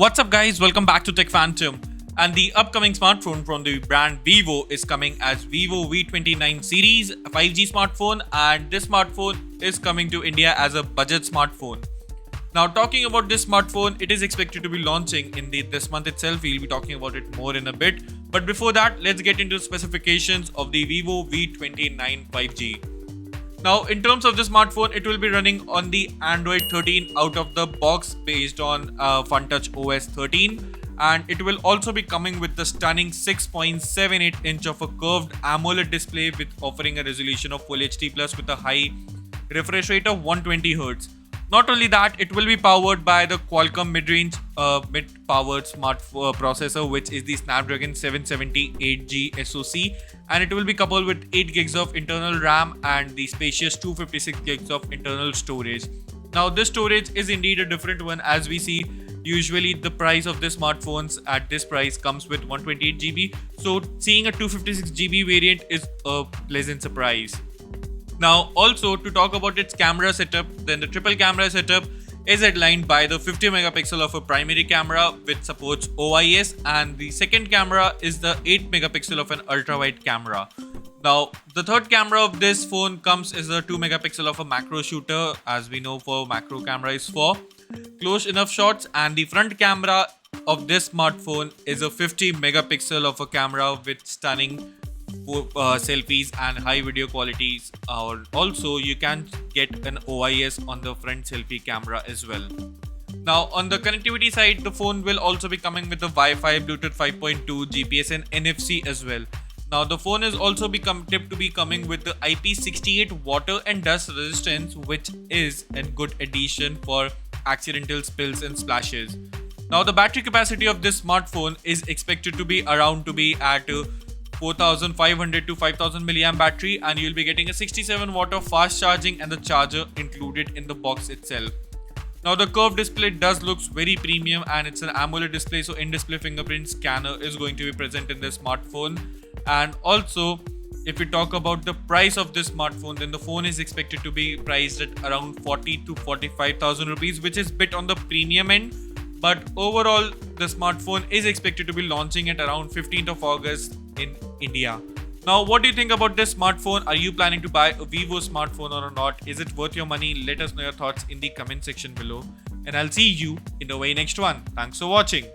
What's up guys, welcome back to Tech Phantom. And the upcoming smartphone from the brand Vivo is coming as Vivo V29 series, a 5G smartphone, and this smartphone is coming to India as a budget smartphone. Now talking about this smartphone, it is expected to be launching in this month itself. We'll be talking about it more in a bit. But before that, let's get into specifications of the Vivo V29 5G. Now, in terms of the smartphone, it will be running on the Android 13 out of the box based on FunTouch OS 13, and it will also be coming with the stunning 6.78 inch of a curved AMOLED display with offering a resolution of Full HD Plus with a high refresh rate of 120Hz. Not only that, it will be powered by the Qualcomm mid-range mid-powered smart processor, which is the Snapdragon 778G SoC, and it will be coupled with 8 gigs of internal RAM and the spacious 256 gigs of internal storage. Now, this storage is indeed a different one, as we see usually the price of the smartphones at this price comes with 128GB. So seeing a 256GB variant is a pleasant surprise. Now, also to talk about its camera setup, then the triple camera setup is headlined by the 50 megapixel of a primary camera which supports OIS, and the second camera is the 8 megapixel of an ultra wide camera. Now, the third camera of this phone comes as a 2 megapixel of a macro shooter, as we know for macro camera is for close enough shots, and the front camera of this smartphone is a 50 megapixel of a camera with stunning selfies and high video qualities. Also, you can get an OIS on the front selfie camera as well. Now, on the connectivity side, the phone will also be coming with the Wi-Fi, Bluetooth 5.2, GPS and NFC as well. Now, the phone is also tipped to be coming with the IP68 water and dust resistance, which is a good addition for accidental spills and splashes. Now, the battery capacity of this smartphone is expected to be at 4500 to 5000 milliamp battery, and you'll be getting a 67 watt of fast charging and the charger included in the box itself. Now, the curved display does looks very premium, and it's an AMOLED display, so in-display fingerprint scanner is going to be present in this smartphone. And also, if we talk about the price of this smartphone, then the phone is expected to be priced at around 40 to 45,000 rupees, which is a bit on the premium end. But overall, the smartphone is expected to be launching at around 15th of August in India. Now, what do you think about this smartphone? Are you planning to buy a Vivo smartphone or not? Is it worth your money? Let us know your thoughts in the comment section below. And I'll see you in the very next one. Thanks for watching.